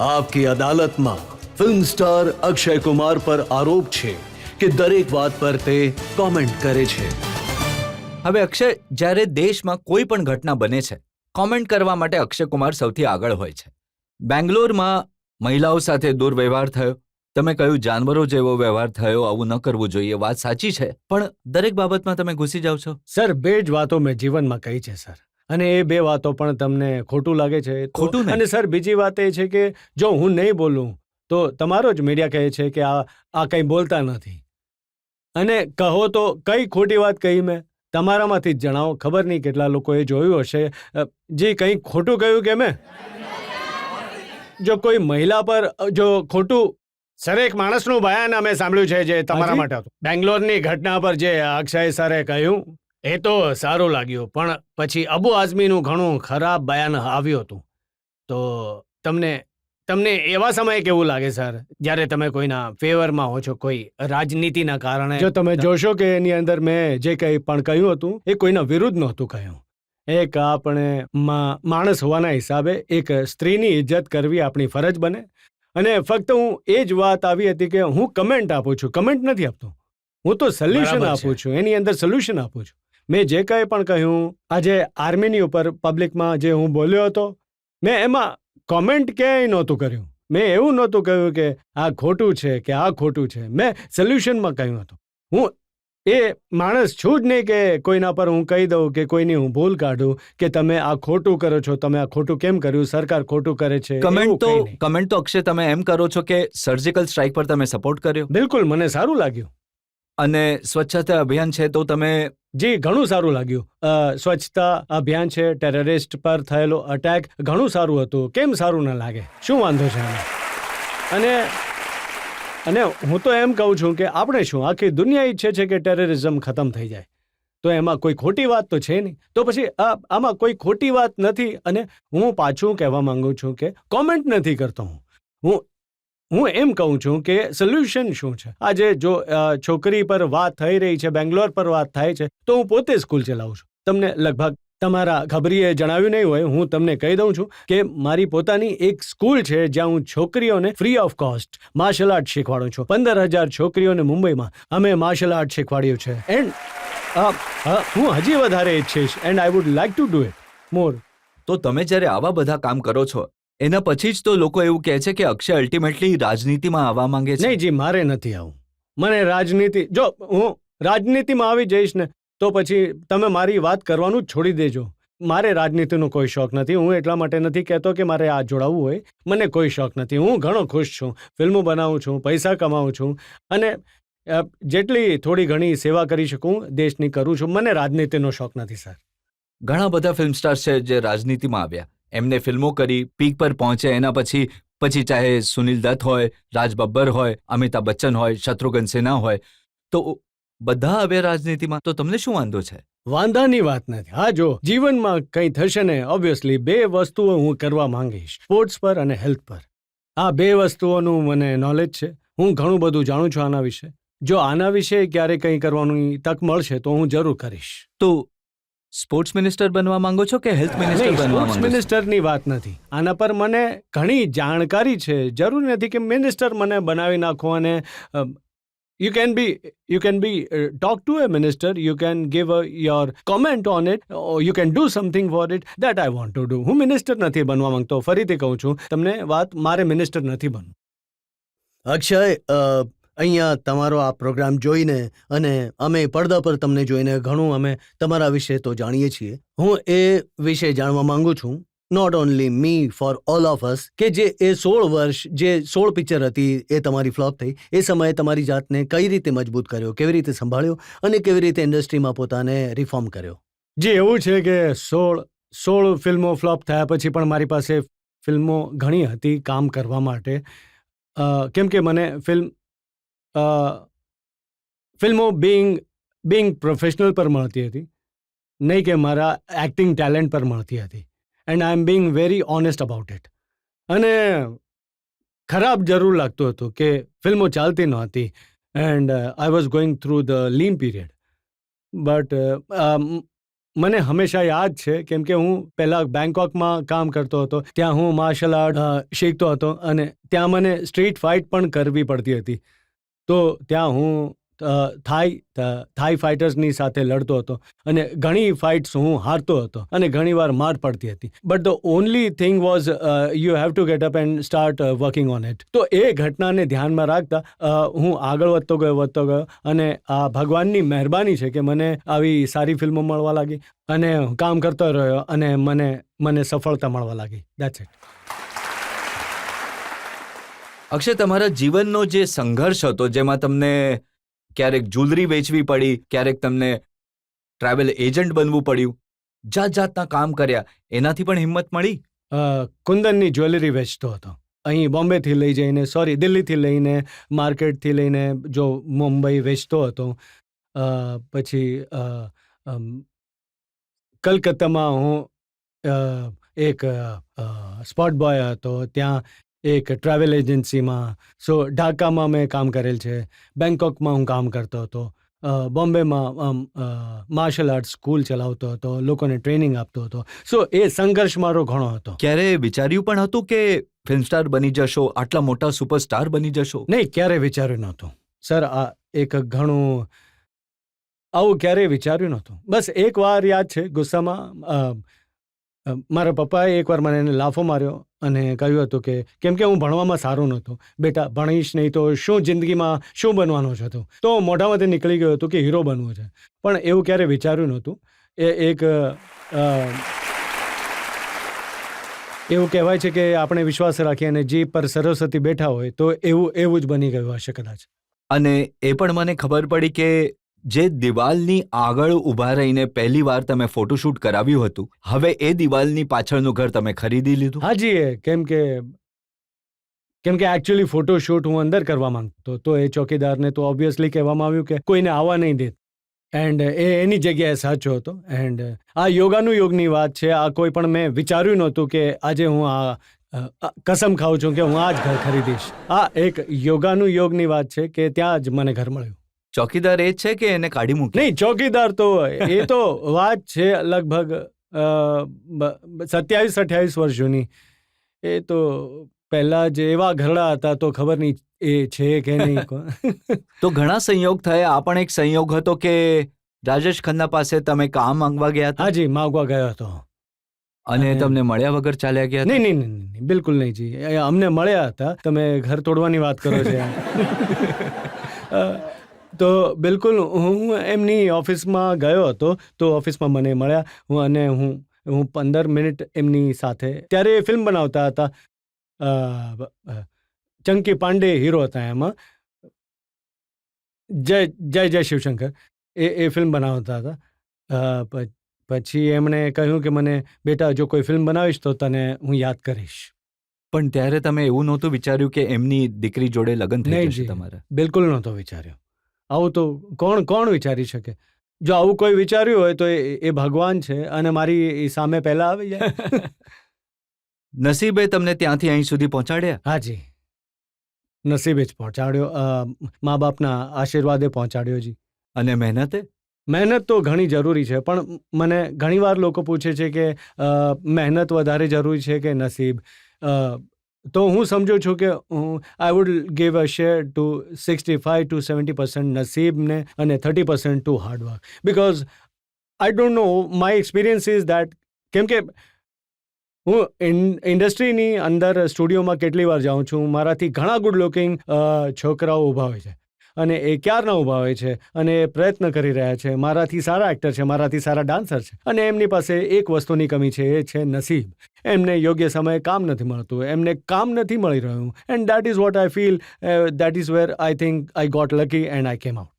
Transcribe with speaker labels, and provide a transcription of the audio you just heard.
Speaker 1: आपकी अदालत में फिल्म स्टार अक्षय कुमार पर आरोप છે કે દરેક વાત પર તે કોમેન્ટ કરે છે।
Speaker 2: હવે અક્ષય, જ્યારે દેશમાં કોઈ પણ ઘટના બને છે, કોમેન્ટ કરવા માટે અક્ષય કુમાર સૌથી આગળ હોય છે। બેંગ્લોરમાં મહિલાઓ સાથે દુર્વ્યવહાર થયો, તમે કહ્યું જાનવરો જેવો વ્યવહાર થયો, આવું ન કરવું જોઈએ, વાત સાચી છે, પણ દરેક બાબતમાં તમે ઘૂસી જાઓ છો।
Speaker 3: સર, બે જ વાતો મેં જીવનમાં કહી છે સર, અને એ બે વાતો પણ તમને ખોટું લાગે છે તો-
Speaker 2: ખોટું નહીં।
Speaker 3: અને સર, બીજી વાત એ છે કે જો હું નહીં બોલું તો તમારો જ મીડિયા કહે છે કે આ કંઈ બોલતા નથી, અને કહો તો કઈ ખોટી વાત કહી મેં? તમારામાંથી જ જણાવો, ખબર નહીં કેટલા લોકોએ જોયું હશે। જી, કંઈ ખોટું કહ્યું કે મેં? જો કોઈ મહિલા પર જો ખોટું, સર, એક માણસનું બયાન અમે સાંભળ્યું છે જે તમારા
Speaker 2: હાજી?
Speaker 3: માટે હતું, બેંગ્લોરની ઘટના પર જે અક્ષય સરે કહ્યું એ તો સારું લાગ્યું, પણ પછી અબુ આઝમીનું ઘણું ખરાબ બયાન આવ્યું હતું। તો તમને એવા સમયે કેવું લાગે સર, જ્યારે તમે કોઈના ફેવરમાં હો છો, કોઈ રાજનીતિના કારણે? જો તમે જોશો કે એની અંદર મેં જે કંઈ પણ કહ્યું હતું એ કોઈના વિરુદ્ધ નહોતું કહ્યું। એક આપણે માણસ હોવાના હિસાબે એક સ્ત્રીની ઇજ્જત કરવી આપણી ફરજ બને, અને ફક્ત હું એ જ વાત આવી હતી કે હું કમેન્ટ આપું છું, કમેન્ટ નથી આપતો, હું તો સોલ્યુશન બરાબર છે। આપું છું, એની અંદર સોલ્યુશન આપું છું। મેં જે કંઈ પણ કહ્યું આજે આર્મીની ઉપર પબ્લિકમાં જે હું બોલ્યો હતો, મેં એમાં કોમેન્ટ ક્યાંય નહોતું કર્યું, મેં એવું નહોતું કહ્યું કે આ ખોટું છે કે આ ખોટું છે, મેં સોલ્યુશનમાં કહ્યું હતું। હું એ માણસ છું જ નહીં કે કોઈના પર હું કહી દઉં કે કોઈની હું ભૂલ કાઢું કે તમે આ ખોટું કરો છો, તમે આ ખોટું કેમ કર્યું, સરકાર ખોટું કરે છે, એવું
Speaker 2: કમેન્ટ
Speaker 3: કંઈ નહીં।
Speaker 2: તો અક્ષય તમે એમ કરો છો કે સર્જિકલ સ્ટ્રાઇક પર તમે સપોર્ટ કર્યો,
Speaker 3: બિલકુલ, મને સારું લાગ્યું।
Speaker 2: અને સ્વચ્છતા અભિયાન છે તો તમે
Speaker 3: જી, ઘણું સારું લાગ્યું। સ્વચ્છતા અભિયાન છે, ટેરરિસ્ટ પર થયેલો અટેક ઘણું સારું હતું, કેમ સારું ન લાગે, શું વાંધો છે એમાં? અને હું તો એમ કહું છું કે આપણે શું, આખી દુનિયા ઈચ્છે છે કે ટેરરિઝમ ખતમ થઈ જાય, તો એમાં કોઈ ખોટી વાત તો છે નહીં, તો પછી આમાં કોઈ ખોટી વાત નથી। અને હું પાછું કહેવા માંગુ છું કે કોમેન્ટ નથી કરતો હું એમ કહું છું કે સોલ્યુશન શું છે। આજે જો છોકરી પર વાત થઈ રહી છે, બેંગ્લોર પર વાત થાય છે, તો હું પોતે સ્કૂલ ચલાવું છું। તમને લગભગ તમારા ખબરીએ જણાવ્યું નહીં હોય, હું તમને કહી દઉં છું કે મારી પોતાની એક સ્કૂલ છે જ્યાં હું છોકરીઓને free of cost martial art શીખવાડું છું। 15,000 છોકરીઓને મુંબઈમાં અમે માર્શલ આર્ટ શીખવાડ્યું છે, એન્ડ હું હજી વધારે ઈચ્છીશ, and I would like to do it મોર।
Speaker 2: તો તમે જ્યારે આવા બધા કામ કરો છો, એના પછી જ તો લોકો એવું કહે છે કે અક્ષય અલ્ટિમેટલી રાજનીતિમાં આવવા માંગે છે।
Speaker 3: નહીં જી, મારે નથી આવું, મને રાજનીતિ, જો હું રાજનીતિમાં આવી જઈશ ને તો પછી તમે મારી વાત કરવાનું જ છોડી દેજો। મારે રાજનીતિનો કોઈ શોખ નથી, હું એટલા માટે નથી કહેતો કે મારે આ જોડાવવું હોય, મને કોઈ શોખ નથી, હું ઘણો ખુશ છું, ફિલ્મો બનાવું છું, પૈસા કમાઉં છું, અને જેટલી થોડી ઘણી સેવા કરી શકું દેશની કરું છું, મને રાજનીતિનો શોખ નથી સર।
Speaker 2: ઘણા બધા ફિલ્મ સ્ટાર્સ છે જે રાજનીતિમાં આવ્યા, એમને ફિલ્મો કરી, પીક પર પહોંચે, એના પછી ચાહે સુનિલ દત્ત હોય, રાજ બબ્બર હોય, અમિતાભ બચ્ચન હોય, શત્રુઘ્ન સિન્હા હોય, તો બધા આવ્યા રાજનીતિમાં, તો તમને શું વાંધો છે?
Speaker 3: વાંધાની વાત નથી। હા, જો જીવનમાં કંઈ થશે ને, ઓબ્વિયસલી બે વસ્તુઓ હું કરવા માંગીશ, સ્પોર્ટ્સ પર અને હેલ્થ પર। આ બે વસ્તુઓનું મને નોલેજ છે, હું ઘણું બધું જાણું છું આના વિશે। જો આના વિશે ક્યારે કંઈ કરવાની તક મળશે તો હું જરૂર કરીશ।
Speaker 2: તો સ્પોર્ટ્સ મિનિસ્ટર બનવા માંગો છો કે હેલ્થ મિનિસ્ટર બનવા
Speaker 3: સ્પોર્ટ્સ
Speaker 2: માંગો છો?
Speaker 3: મિનિસ્ટરની વાત નથી, આના પર મને ઘણી જાણકારી છે, જરૂરી નથી કે મિનિસ્ટર મને બનાવી નાખો। અને you can be talk to a minister, you can give your comment on it, or you can do something for it, that I want to do। હું મિનિસ્ટર નથી બનવા માંગતો, ફરીથી કહું છું તમને વાત, મારે મિનિસ્ટર નથી બનવું।
Speaker 1: અક્ષય, અહીંયા તમારો આ પ્રોગ્રામ જોઈને અને અમે પડદા પર તમને જોઈને ઘણું અમે તમારા વિશે તો જાણીએ છીએ। હું એ વિશે જાણવા માંગુ છું, not only me, for all of us, કે જે એ 16 વર્ષ, જે 16 પિક્ચર હતી એ તમારી ફ્લોપ થઈ, એ સમયે તમારી જાતને કઈ રીતે મજબૂત કર્યો, કેવી રીતે સંભાળ્યો, અને કેવી રીતે ઇન્ડસ્ટ્રીમાં પોતાને રિફોર્મ કર્યો?
Speaker 3: જી, એવું છે કે 16 ફિલ્મો ફ્લોપ થયા પછી પણ મારી પાસે ફિલ્મો ઘણી હતી કામ કરવા માટે, કેમ કે મને ફિલ્મો બિંગ પ્રોફેશનલ પર મળતી હતી, નહીં કે મારા એક્ટિંગ ટેલેન્ટ પર મળતી હતી, and I am being very honest about it. અને ખરાબ જરૂર લાગતું હતું કે ફિલ્મો ચાલતી નહોતી, and I was going through the lean period, but મને હંમેશા યાદ છે કેમ કે હું પહેલા બેંકોકમાં કામ કરતો હતો. ત્યાં હું માર્શલ આર્ટ શીખતો હતો અને ત્યાં મને સ્ટ્રીટ ફાઇટ પણ કરવી પડતી હતી. તો ત્યાં હું થાઈ ફાઇટર્સની સાથે લડતો હતો અને ઘણી ફાઇટ્સ હું હારતો હતો અને ઘણીવાર માર પડતી હતી. But the only thing was you have to get up and start working on it. તો એ ઘટનાને ધ્યાનમાં રાખતા હું આગળ વધતો ગયો અને આ ભગવાનની મહેરબાની છે કે મને આવી સારી ફિલ્મો મળવા લાગી અને હું કામ કરતો રહ્યો અને મને સફળતા મળવા લાગી. That's it.
Speaker 2: અક્ષય, તમારા જીવનનો જે સંઘર્ષ હતો, જેમાં તમને ક્યારેક જ્વેલરી વેચવી પડી, ક્યારેક તમને ટ્રાવેલ એજન્ટ બનવું પડ્યું, જાતના કામ કર્યા, એનાથી પણ હિંમત મળી?
Speaker 3: કુંદનની જ્વેલરી વેચતો હતો. અહીં બોમ્બેથી લઈ જઈને દિલ્હીથી લઈને માર્કેટથી લઈને જો મુંબઈ વેચતો હતો. પછી કલકત્તામાં હું એક સ્પોટ બોય હતો, ત્યાં એક ટ્રાવેલ એજન્સીમાં. સો ઢાકામાં મેં કામ કરેલ છે, બેંકોકમાં હું કામ કરતો હતો, બોમ્બેમાં માર્શલ આર્ટ સ્કૂલ ચલાવતો હતો, લોકોને ટ્રેનિંગ આપતો હતો. સો એ સંઘર્ષ મારો ઘણો હતો.
Speaker 2: ક્યારે વિચાર્યું પણ હતું કે ફિલ્મ સ્ટાર બની જશો, આટલા મોટા સુપરસ્ટાર બની જશો?
Speaker 3: નહીં, ક્યારે વિચાર્યું નહોતું સર. આ એક ઘણું આવું ક્યારેય વિચાર્યું નહોતું. બસ એક વાર યાદ છે, ગુસ્સામાં મારા પપ્પાએ એકવાર મને એને લાફો માર્યો અને કહ્યું હતું કે કેમ કે હું ભણવામાં સારું નહોતું, બેટા ભણીશ નહીં તો શું જિંદગીમાં શું બનવાનું છે તું? તો મોઢામાંથી નીકળી ગયું હતું કે હીરો બનવું છે. પણ એવું ક્યારે વિચાર્યું નહોતું. એવું કહેવાય છે કે આપણે વિશ્વાસ રાખીએ અને જીભ પર સરસ્વતી બેઠા હોય તો એવું જ બની ગયું હશે કદાચ.
Speaker 2: અને એ પણ મને ખબર પડી કે જે દિવાલની આગળ ઊભા રહીને પહેલી વાર તમે ફોટોશૂટ કરાવ્યું હતું, હવે એ દિવાલની પાછળનું ઘર તમે ખરીદી લીધું?
Speaker 3: હાજી, કેમ કે એકચ્યુઅલી ફોટોશૂટ હું અંદર કરવા માંગતો તો એ ચોકીદારને તો ઓબ્વિયસલી કહેવામાં આવ્યું કે કોઈને આવવા નહીં દે. એન્ડ એની જગ્યાએ સાચો હતો. એન્ડ આ યોગની વાત છે. આ કોઈ પણ મેં વિચાર્યું નહોતું કે આજે હું આ કસમ ખાઉં છું કે હું આ જ ઘર ખરીદીશ. આ એક યોગની વાત છે કે ત્યાં જ મને ઘર મળ્યું.
Speaker 2: ચોકીદાર એ જ છે કે એને કાઢી મૂકી?
Speaker 3: નહીં, ચોકીદાર તો એ તો વાત છે લગભગ 27-28 વર્ષ જૂની. એ તો પહેલા જે એવા ઘરડા હતા તો ખબર નહીં એ છે કે નહીં.
Speaker 2: તો ઘણા સંયોગ થયા. આ પણ એક સંયોગ હતો કે રાજેશ ખન્ના પાસે તમે કામ માંગવા ગયા હતા?
Speaker 3: હાજી, માંગવા ગયો હતો.
Speaker 2: અને તમને મળ્યા વગર ચાલ્યા ગયા?
Speaker 3: નહીં, બિલકુલ નહીં જી. અમને મળ્યા હતા. તમે ઘર તોડવાની વાત કરો છો. તો બિલકુલ હું એમની ઓફિસમાં ગયો હતો તો ઓફિસમાં મને મળ્યા અને હું 15 મિનિટ એમની સાથે. ત્યારે એ ફિલ્મ બનાવતા હતા. ચંકી પાંડે હીરો હતા એમાં. જય શિવશંકર એ ફિલ્મ બનાવતા હતા. પછી એમણે કહ્યું કે મને બેટા જો કોઈ ફિલ્મ બનાવીશ તો તને હું યાદ કરીશ.
Speaker 2: પણ ત્યારે તમે એવું નહોતું વિચાર્યું કે એમની દીકરી જોડે લગ્ન થઈ જશે તમારા?
Speaker 3: બિલકુલ નહોતો વિચાર્યો. આવું તો કોણ વિચારી શકે? જો આવું કોઈ વિચાર્યું હોય તો એ ભગવાન છે અને મારી સામે પહેલા આવી જાય.
Speaker 2: નસીબે તમને ત્યાંથી અહીં સુધી પહોંચાડ્યા?
Speaker 3: હાજી, નસીબે જ પહોંચાડ્યો. મા બાપના આશીર્વાદે પહોંચાડ્યો જી.
Speaker 2: અને મહેનત
Speaker 3: તો ઘણી જરૂરી છે, પણ મને ઘણીવાર લોકો પૂછે છે કે મહેનત વધારે જરૂરી છે કે નસીબ. તો હું સમજુ છું કે I would give a share to 65 to 70% નસીબને અને 30% to hard work. Because I don't know, my experience is that કેમ કે હું ઇન્ડસ્ટ્રીની અંદર સ્ટુડિયોમાં કેટલી વાર જાઉં છું, મારાથી ઘણા ગુડ લુકિંગ છોકરાઓ ઊભા હોય છે અને એ ક્યારના ઊભા હોય છે અને એ પ્રયત્ન કરી રહ્યા છે. મારાથી સારા એક્ટર છે, મારાથી સારા ડાન્સર છે અને એમની પાસે એક વસ્તુની કમી છે, એ છે નસીબ. એમને યોગ્ય સમયે કામ નથી મળતું, એમને કામ નથી મળી રહ્યું. And that is what I feel, that is where I think I got lucky and I came out.